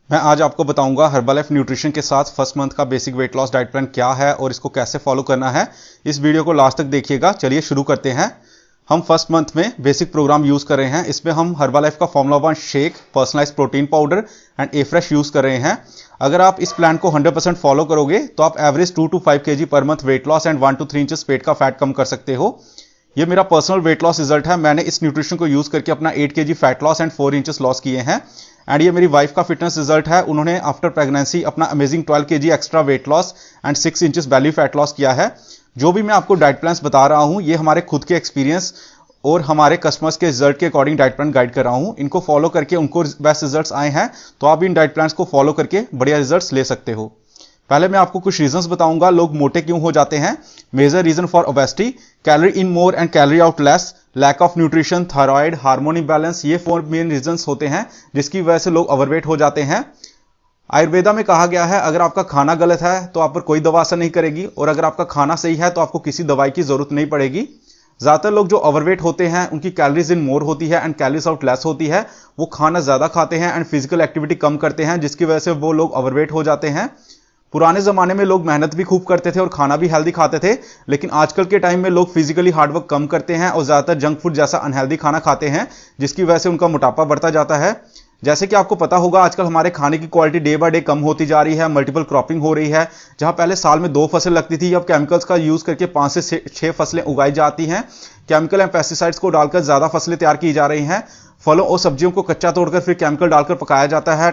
मैं आज आपको बताऊंगा हर्बलाइफ न्यूट्रिशन के साथ फर्स्ट मंथ का basic weight loss diet plan क्या है और इसको कैसे फॉलो करना है। इस वीडियो को लास्ट तक देखिएगा। चलिए शुरू करते हैं। हम फर्स्ट मंथ में बेसिक प्रोग्राम यूज कर रहे हैं। इसमें हम हर्बलाइफ का formula 1 shake, personalise protein powder and Afresh use कर रहे हैं। अगर आप इस प्लान को 100% फॉलो करोगे तो आप एवरेज 2 to 5 kg पर month weight loss and 1 to 3 inches पेट का फैट कम कर सकते हो। ये मेरा पर्सनल वेट लॉस रिजल्ट है। मैंने इस न्यूट्रिशन को यूज करके अपना 8 kg fat loss and 4 inches loss किए हैं। एंड ये मेरी वाइफ का फिटनेस रिजल्ट है। उन्होंने आफ्टर प्रेगनेंसी अपना amazing 12 kg extra weight loss and 6 inches belly fat loss किया है। जो भी मैं आपको डाइट प्लान्स बता रहा हूं ये हमारे खुद के एक्सपीरियंस और हमारे कस्टमर्स के रिजल्ट के अकॉर्डिंग डाइट प्लान गाइड कर रहा हूं। इनको फॉलो करके उनको बेस्ट रिजल्ट्स आए हैं तो आप इन डाइट प्लान्स को फॉलो करके बढ़िया रिजल्ट्स ले सकते हो। पहले मैं आपको कुछ रीजंस बताऊंगा लोग मोटे क्यों हो जाते हैं। Major reason for obesity, calorie in more and calorie out less, lack of nutrition, thyroid, hormone imbalance, ये 4 मेन रीजंस होते हैं जिसकी वजह से लोग ओवरवेट हो जाते हैं। आयुर्वेदा में कहा गया है अगर आपका खाना गलत है तो आप पर कोई दवा असर नहीं करेगी और अगर आपका खाना सही है तो आपको किसी दवाई की जरूरत नहीं पड़ेगी। ज्यादातर लोग जो ओवरवेट होते हैं उनकी कैलोरीज इन मोर होती है एंड कैलोरीज आउट लेस होती है। वो खाना ज्यादा खाते हैं एंड फिजिकल एक्टिविटी कम करते हैं जिसकी वजह से वो लोग ओवरवेट हो जाते हैं। पुराने जमाने में लोग मेहनत भी खूब करते थे और खाना भी हेल्दी खाते थे, लेकिन आजकल के टाइम में लोग फिजिकली हार्डवर्क कम करते हैं और ज्यादातर जंक फूड जैसा अनहेल्दी खाना खाते हैं जिसकी वजह से उनका मोटापा बढ़ता जाता है। जैसे कि आपको पता होगा आजकल हमारे खाने की क्वालिटी डे बाय डे कम होती जा रही है। मल्टीपल क्रॉपिंग हो रही है। जहां पहले साल में 2 फसल लगती थी अब केमिकल्स का यूज करके 5 से 6 फसलें उगाई जाती हैं। केमिकल एंड पेस्टिसाइड्स को डालकर ज्यादा फसलें तैयार की जा रही हैं। फलों और सब्जियों को कच्चा तोड़कर फिर केमिकल डालकर पकाया जाता है।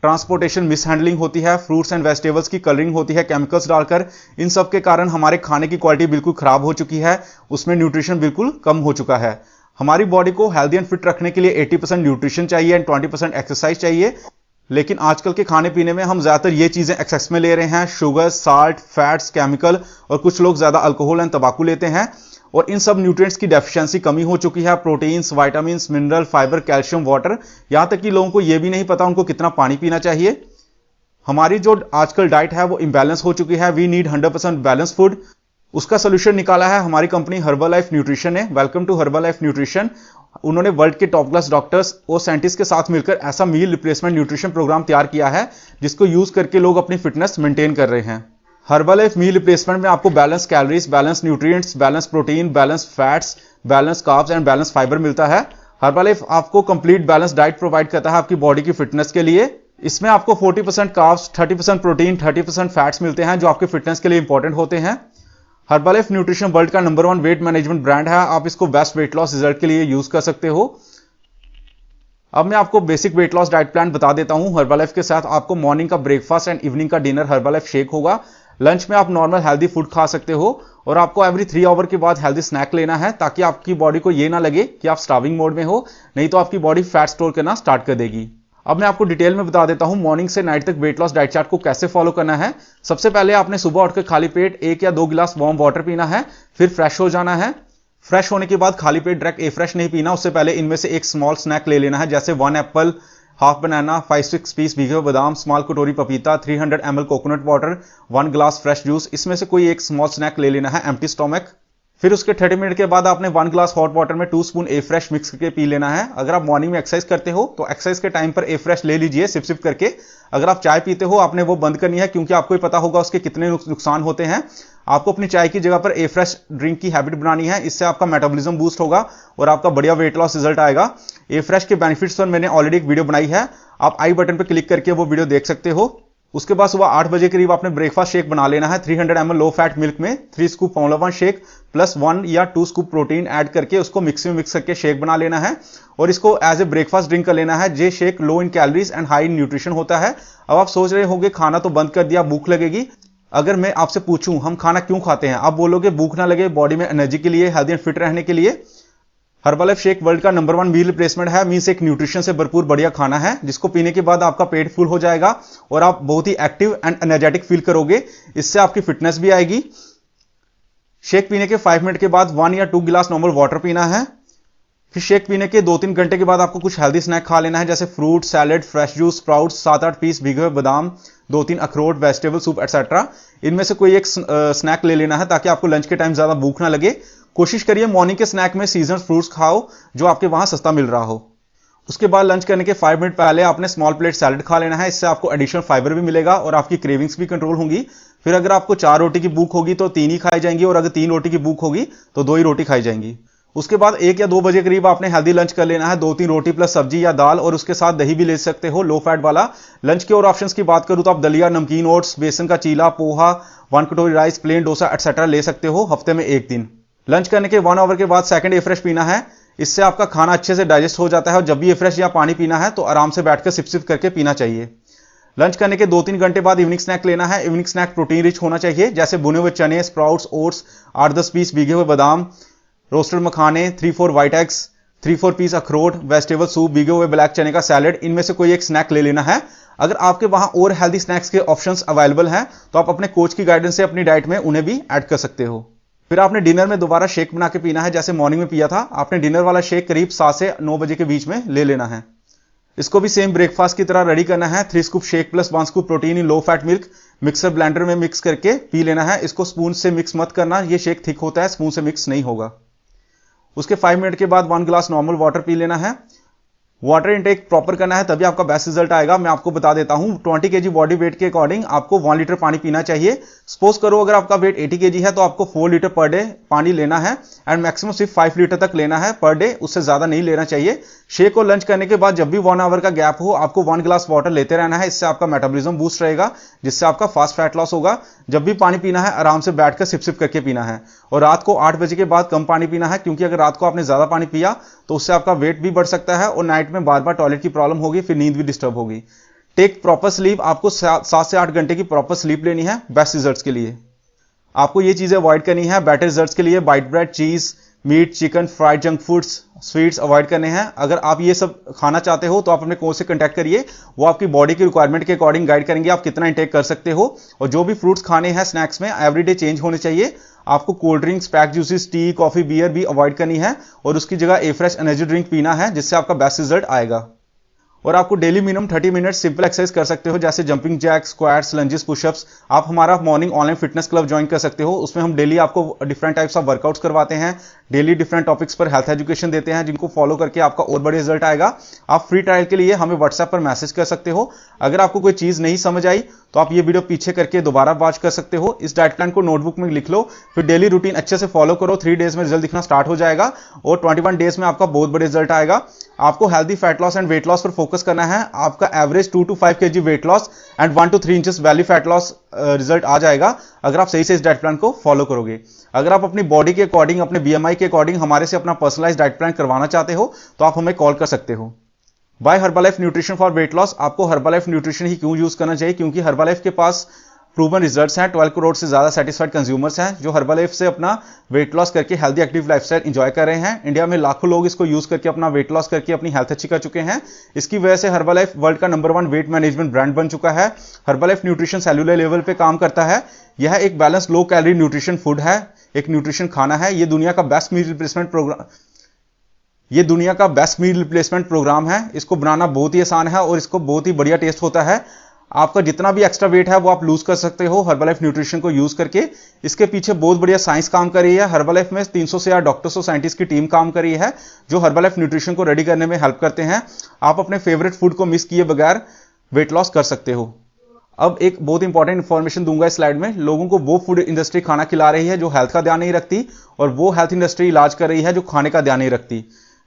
ट्रांसपोर्टेशन मिसहैंडलिंग होती है। फ्रूट्स एंड वेजिटेबल्स की कलरिंग होती है केमिकल्स डालकर। इन सब के कारण हमारे खाने की क्वालिटी बिल्कुल खराब हो चुकी है। उसमें न्यूट्रिशन बिल्कुल कम हो चुका है। हमारी बॉडी को हेल्दी एंड फिट रखने के लिए 80% न्यूट्रिशन चाहिए एंड 20% एक्सरसाइज चाहिए। लेकिन आजकल के खाने पीने में हम ज्यादातर ये चीजें एक्सेस में ले रहे हैं। शुगर, साल्ट, फैट्स, केमिकल और कुछ लोग ज्यादा अल्कोहल एंड तंबाकू लेते हैं और इन सब न्यूट्रिएंट्स की डेफिशिएंसी कमी हो चुकी है। Proteins, vitamins, mineral, fibre, calcium, water, यहां तक कि लोगों को यह भी नहीं पता उनको कितना पानी पीना चाहिए। हमारी जो आजकल डाइट है वो इम्बैलेंस हो चुकी है। We need 100% balance food. उसका सोल्यूशन निकाला है हमारी कंपनी हर्बलाइफ न्यूट्रिशन ने। Welcome to Herbalife nutrition. उन्होंने वर्ल्ड के टॉप क्लास डॉक्टर्स और साइंटिस्ट के साथ मिलकर ऐसा मील रिप्लेसमेंट न्यूट्रिशन प्रोग्राम तैयार किया है जिसको यूज करके लोग अपनी फिटनेस मेंटेन कर रहे हैं। हर्बलाइफ मील रिप्लेसमेंट में आपको balance calories, balance nutrients, balance protein, balance fats, balance carbs and balance fibre मिलता है। हर्बलाइफ आपको कंप्लीट बैलेंस डाइट प्रोवाइड करता है आपकी बॉडी की फिटनेस के लिए। इसमें आपको 40% कार्ब्स, 30% प्रोटीन, 30% फैट्स मिलते हैं जो आपके फिटनेस के लिए इंपॉर्टेंट होते हैं। हर्बलाइफ न्यूट्रिशन वर्ल्ड का नंबर 1 वेट मैनेजमेंट ब्रांड है। आप इसको बेस्ट वेट लॉस रिजल्ट के लिए यूज कर सकते हो। अब मैं आपको basic weight loss diet plan बता देता हूं। हर्बलाइफ के साथ आपको मॉर्निंग का ब्रेकफास्ट एंड इवनिंग का डिनर हर्बलाइफ शेक होगा। लंच में आप नॉर्मल हेल्दी फूड खा सकते हो और आपको एवरी 3 आवर के बाद हेल्दी स्नैक लेना है ताकि आपकी बॉडी को यह ना लगे कि आप स्टार्विंग मोड में हो, नहीं तो आपकी बॉडी फैट स्टोर करना स्टार्ट कर देगी। अब मैं आपको डिटेल में बता देता हूं मॉर्निंग से नाइट तक वेट लॉस डाइट चार्ट को कैसे फॉलो करना है। सबसे पहले आपने सुबह उठकर खाली पेट 1 या 2 गिलास वार्म वाटर पीना है, फिर फ्रेश हो जाना है। फ्रेश होने के बाद खाली पेट डायरेक्ट ए फ्रेश नहीं पीना, उससे पहले इनमें से एक स्मॉल स्नैक ले लेना है जैसे 1 एप्पल, हाफ बनाना, 5-6 पीस भीगे हुए बादाम, स्मॉल कटोरी पपीता, 300 ml coconut water, 1 glass fresh juice. इसमें से कोई एक स्मॉल स्नैक ले लेना है एम्प्टी स्टोमक। फिर उसके 30 मिनट के बाद आपने 1 ग्लास हॉट वाटर में 2 स्पून ए फ्रेश मिक्स करके पी लेना है। अगर आप मॉर्निंग में एक्सरसाइज करते हो तो एक्सरसाइज के टाइम पर ए फ्रेश ले लीजिए सिप सिप करके। अगर आप चाय पीते हो आपने वो बंद करनी है क्योंकि आपको ही पता होगा उसके कितने नुकसान होते हैं। आपको अपनी चाय की जगह पर ए फ्रेश ड्रिंक की हैबिट बनानी है। इससे आपका मेटाबॉलिज्म बूस्ट होगा और आपका बढ़िया वेट लॉस रिजल्ट आएगा। ए फ्रेश के बेनिफिट्स पर मैंने ऑलरेडी एक वीडियो बनाई है, आप आई बटन पर क्लिक करके वो वीडियो देख सकते हो। उसके बाद सुबह 8 बजे करीब आपने ब्रेकफास्ट शेक बना लेना है। 300 ml लो फैट मिल्क में 3 स्कूप फॉर्मूला 1 शेक प्लस 1 या 2 स्कूप प्रोटीन ऐड करके उसको मिक्स करके शेक बना लेना है और इसको एज ए ब्रेकफास्ट ड्रिंक कर लेना है। ये shake low in calories and high in nutrition होता है। अब आप सोच रहे होंगे खाना तो बंद कर दिया, भूख लगेगी। अगर मैं आपसे पूछूं हम खाना क्यों खाते हैं, आप बोलोगे भूख ना लगे, बॉडी में एनर्जी के लिए, हेल्दी एंड फिट रहने के लिए। हर्बलाइफ शेक वर्ल्ड का नंबर 1 मील रिप्लेसमेंट है। मींस एक न्यूट्रिशन से भरपूर बढ़िया खाना है जिसको पीने के बाद आपका पेट फुल हो जाएगा और आप बहुत ही एक्टिव एंड एनर्जेटिक फील करोगे। इससे आपकी फिटनेस भी आएगी। शेक पीने के 5 मिनट के बाद 1 या 2 गिलास नॉर्मल वाटर पीना है। फिर शेक पीने के 2-3 घंटे के बाद आपको कुछ हेल्दी स्नैक खा लेना है जैसे fruit, salad, fresh juice, sprouts, 7-8 piece भीगे हुए बादाम, 2-3 अखरोट, वेजिटेबल सूप एक्सेट्रा। इनमें से कोई एक स्नैक ले लेना है ताकि आपको लंच के टाइम ज्यादा भूख ना लगे। कोशिश करिए मॉर्निंग के स्नैक में सीजनल फ्रूट्स खाओ जो आपके वहां सस्ता मिल रहा हो। उसके बाद लंच करने के 5 मिनट पहले आपने स्मॉल प्लेट सैलड खा लेना है। इससे आपको एडिशनल फाइबर भी मिलेगा और आपकी क्रेविंग्स भी कंट्रोल होंगी। फिर अगर आपको 4 रोटी की भूख होगी तो 3 ही खाई जाएंगी, और अगर 3 रोटी की भूख होगी तो 2 ही रोटी खाई जाएंगी। उसके बाद 1 या 2 बजे करीब आपने हेल्दी लंच कर लेना है, 2-3 रोटी प्लस सब्जी या दाल, और उसके साथ दही भी ले सकते हो, लो फैट वाला। लंच के और ऑप्शंस की बात करूं तो आप दलिया, नमकीन ओट्स, बेसन का चीला, पोहा, 1 कटोरी राइस, प्लेन डोसा एटसेट्रा ले सकते हो हफ्ते में 1 दिन। लंच करने के 1 आवर के बाद सेकंड ए फ्रेश पीना है। इससे आपका खाना अच्छे से डाइजेस्ट हो जाता है, और जब भी ए फ्रेश या पानी पीना है तो आराम से बैठकर सिप सिप करके पीना चाहिए। लंच करने के 2-3 घंटे बाद इवनिंग स्नैक लेना है। इवनिंग स्नैक प्रोटीन रिच होना चाहिए, जैसे भुने हुए चने, स्प्राउट्स, ओट्स, 8-10 पीस भीगे हुए बादाम, रोस्टेड मखाने, 3-4 व्हाइट एग्स, 3-4 पीस अखरोट, वेजिटेबल सूप, भीगे हुए ब्लैक चने का सैलेड, इनमें से कोई एक स्नैक ले लेना है। अगर आपके वहां और हेल्दी स्नैक्स के ऑप्शंस अवेलेबल हैं तो आप अपने कोच की गाइडेंस से अपनी डाइट में उन्हें भी ऐड कर सकते हो। फिर आपने डिनर में दोबारा शेक बना के पीना है, जैसे मॉर्निंग में पिया था। आपने डिनर वाला शेक करीब 7 से 9 बजे के बीच में ले लेना है। इसको भी सेम ब्रेकफास्ट की तरह रेडी करना है। 3 scoop shake plus 1 scoop protein इन low fat milk mixer blender में मिक्स करके पी लेना है। इसको स्पून से मिक्स मत करना, ये शेक थिक होता है, स्पून से मिक्स नहीं होगा। उसके 5 मिनट के बाद 1 गिलास नॉर्मल वाटर पी लेना है। वाटर इनटेक प्रॉपर करना है, तभी आपका बेस्ट रिजल्ट आएगा। मैं आपको बता देता हूं, 20 kg बॉडी वेट के अकॉर्डिंग आपको 1 लीटर पानी पीना चाहिए। सपोज करो अगर आपका वेट 80 kg है तो आपको 4 लीटर पर डे पानी लेना है, एंड मैक्सिमम सिर्फ 5 लीटर तक लेना है पर डे, उससे ज्यादा नहीं लेना चाहिए। शेक और लंच करने के बाद जब भी 1 आवर का गैप हो आपको 1 गिलास वाटर लेते रहना है। इससे आपका मेटाबॉलिज्म बूस्ट रहेगा, जिससे आपका फास्ट फैट लॉस होगा। जब भी पानी पीना है आराम से बैठकर सिप सिप करके पीना है, और रात को 8 बजे के बाद कम पानी पीना है, क्योंकि अगर रात को आपने ज्यादा पानी पिया तो उससे आपका वेट भी बढ़ सकता है और नाइट में बार बार टॉयलेट की प्रॉब्लम होगी, फिर नींद भी डिस्टर्ब होगी। टेक प्रॉपर स्लीप, आपको 7 से 8 घंटे की प्रॉपर स्लीप लेनी है बेस्ट रिजल्ट्स के लिए। आपको ये चीजें अवॉइड करनी है बेटर रिजल्ट्स के लिए। White bread, cheese, meat, chicken, fried junk foods, sweets avoid करने हैं। अगर आप ये सब खाना चाहते हो तो आप अपने कोच से कांटेक्ट करिए, वो आपकी बॉडी की रिक्वायरमेंट के अकॉर्डिंग गाइड करेंगे आप कितना इंटेक कर सकते हो। और जो भी फ्रूट्स खाने हैं स्नैक्स में एवरीडे चेंज होने चाहिए। आपको cold drinks, pack juices, tea, coffee, beer भी अवॉइड करनी है, और उसकी जगह ए फ्रेश एनर्जी ड्रिंक पीना है, जिससे आपका बेस्ट रिजल्ट आएगा। और आपको daily minimum 30 minute simple exercise कर सकते हो, जैसे jumping jack, squats, lunges, push ups. आप हमारा morning online fitness club join कर सकते हो। उसमें हम डेली आपको डिफरेंट टाइप्स ऑफ वर्कआउट्स करवाते हैं, डेली डिफरेंट टॉपिक्स पर हेल्थ एजुकेशन देते हैं, जिनको फॉलो करके आपका और बड़े रिजल्ट आएगा। आप फ्री ट्रायल के लिए हमें व्हाट्सएप पर मैसेज कर सकते हो। अगर आपको कोई चीज नहीं समझ आई तो आप ये वीडियो पीछे करके दोबारा वॉच कर सकते हो। इस डाइट प्लान को नोटबुक में लिख लो, फिर डेली रूटीन अच्छे से फॉलो करो। 3 डेज में रिजल्ट दिखना स्टार्ट हो जाएगा, और 21 डेज में आपका बहुत बड़े रिजल्ट आएगा। आपको healthy fat loss and weight loss पर फोकस करना है। आपका average 2 to 5 kg weight loss and 1 to 3 inches belly fat loss result आ जाएगा, अगर आप सही से इस डाइट प्लान को फॉलो करोगे। अगर आप अपनी बॉडी के अकॉर्डिंग, अपने BMI के अकॉर्डिंग हमारे से अपना पर्सनलाइज डाइट प्लान करवाना चाहते हो तो आप हमें कॉल कर सकते हो। Buy Herbalife nutrition for weight loss. आपको हर्बलाइफ न्यूट्रिशन ही क्यों यूज करना चाहिए? क्योंकि हर्बलाइफ के पास प्रूवन रिजल्ट्स हैं। 12 करोड़ से ज्यादा सेटिस्फाइड कंज्यूमर्स हैं जो हर्बलाइफ से अपना वेट लॉस करके हेल्दी एक्टिव लाइफस्टाइल एंजॉय कर रहे हैं। इंडिया में लाखों लोग इसको यूज करके अपना वेट लॉस करके अपनी हेल्थ अच्छी कर चुके हैं। इसकी वजह से हर्बलाइफ वर्ल्ड का नंबर 1 वेट मैनेजमेंट ब्रांड बन चुका है। हर्बलाइफ न्यूट्रिशन सेलुलर लेवल पे काम करता है। यह एक balance low calorie nutrition food है, एक न्यूट्रिशन खाना है। ये दुनिया का बेस्ट मील रिप्लेसमेंट प्रोग्राम है। इसको बनाना बहुत ही आसान है और इसको बहुत ही बढ़िया टेस्ट होता है। आपका जितना भी एक्स्ट्रा वेट है वो आप लूज कर सकते हो हर्बलाइफ न्यूट्रिशन को यूज करके। इसके पीछे बहुत बढ़िया साइंस काम कर रही है। हर्बलाइफ में 300 से ज्यादा डॉक्टर्स और साइंटिस्ट की टीम काम कर रही है जो हर्बलाइफ न्यूट्रिशन को रेडी करने में हेल्प करते हैं। आप अपने फेवरेट फूड को मिस किए बगैर वेट लॉस कर सकते हो। अब एक बहुत इंपॉर्टेंट इंफॉर्मेशन दूंगा इस स्लाइड में। लोगों को वो फूड इंडस्ट्री खाना खिला रही है जो हेल्थ का ध्यान नहीं रखती, और वो हेल्थ इंडस्ट्री इलाज कर रही है जो खाने का ध्यान नहीं रखती।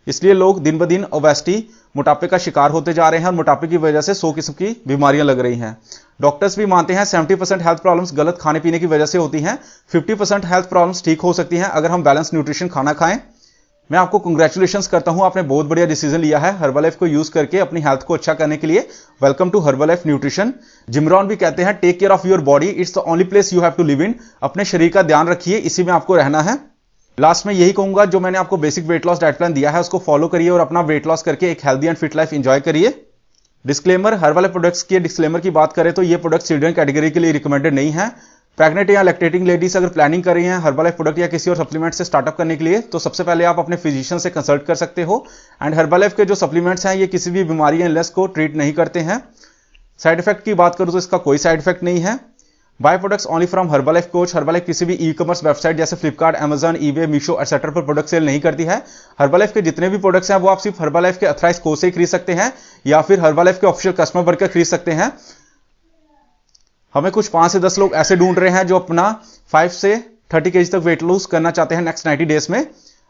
इसलिए लोग दिन ब दिन ओबेसिटी, मोटापे का शिकार होते जा रहे हैं, और मोटापे की वजह से 100 किस्म की बीमारियां लग रही हैं। डॉक्टर्स भी मानते हैं 70% हेल्थ प्रॉब्लम्स गलत खाने पीने की वजह से होती हैं। 50% हेल्थ प्रॉब्लम्स ठीक हो सकती हैं अगर हम बैलेंस न्यूट्रिशन खाना खाएं। मैं आपको कंग्रेचुलेशंस करता हूं, आपने बहुत बढ़िया डिसीजन लिया है हर्बलाइफ को यूज करके अपनी हेल्थ को अच्छा करने के लिए। Welcome to Herbalife nutrition. Jim Rohn भी कहते हैं take care of your body, it's the only place you have to live in. अपने शरीर का ध्यान रखिए, इसी में आपको रहना है। लास्ट में यही कहूंगा, जो मैंने आपको basic weight loss diet plan दिया है उसको फॉलो करिए और अपना वेट लॉस करके एक healthy and fit life enjoy करिए। डिस्क्लेमर, हर्बलाइफ प्रोडक्ट्स के डिस्क्लेमर की बात करें तो ये प्रोडक्ट चिल्ड्रन कैटेगरी के लिए रिकमेंडेड नहीं है। प्रेग्नेंट या लैक्टेटिंग लेडीज अगर प्लानिंग कर रही हैं हर्बलाइफ प्रोडक्ट या किसी और सप्लीमेंट से स्टार्टअप करने के लिए, तो सबसे पहले आप अपने फिजिशियन से कंसल्ट कर सकते हो। एंड हर्बलाइफ के जो सप्लीमेंट्स हैं ये किसी भी बीमारी या इलनेस को ट्रीट नहीं करते हैं। साइड इफेक्ट की बात करूं तो इसका कोई साइड इफेक्ट नहीं है। Buy products only from Herbalife coach. Herbalife किसी भी ई कॉमर्स वेबसाइट जैसे Flipkart, Amazon, eBay, Meesho etcetera पर प्रोडक्ट सेल नहीं करती है। हर्बलाइफ के जितने भी प्रोडक्ट्स हैं वो आप सिर्फ हर्बलाइफ के अथराइज कोच से ही खरीद सकते हैं या फिर हर्बलाइफ के ऑफिशियल कस्टमर बनकर खरीद सकते हैं। हमें कुछ 5 से 10 लोग ऐसे ढूंढ रहे हैं जो अपना 5 से 30 kg तक वेट लूज करना चाहते हैं नेक्स्ट 90 डेज में।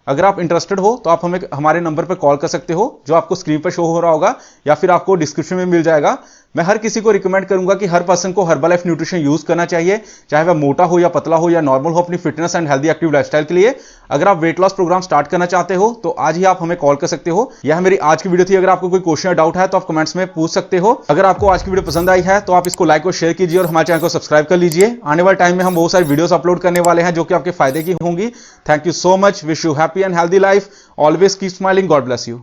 अगर आप इंटरेस्टेड हो तो आप हमें हमारे नंबर पर कॉल कर सकते हो जो आपको स्क्रीन पर शो हो रहा होगा या फिर आपको डिस्क्रिप्शन में मिल जाएगा। मैं हर किसी को रिकमेंड करूंगा कि हर पर्सन को हर्बलाइफ न्यूट्रिशन यूज करना चाहिए, चाहे वह मोटा हो या पतला हो या नॉर्मल हो, अपनी fitness and healthy active lifestyle के लिए। अगर आप वेट लॉस प्रोग्राम स्टार्ट करना चाहते हो तो आज ही आप हमें कॉल कर सकते हो। यह मेरी आज की वीडियो थी। अगर आपको कोई क्वेश्चन या डाउट है तो आप कमेंट्स में पूछ सकते हो। अगर आपको आज की वीडियो पसंद आई है तो आप इसको लाइक और शेयर कीजिए और हमारे चैनल को सब्सक्राइब कर लीजिए। आने वाले टाइम में हम बहुत सारी वीडियोस अपलोड करने वाले हैं जो कि आपके फायदे की होंगी। Thank you so much. Wish you happy and healthy life. Always keep smiling. God bless you.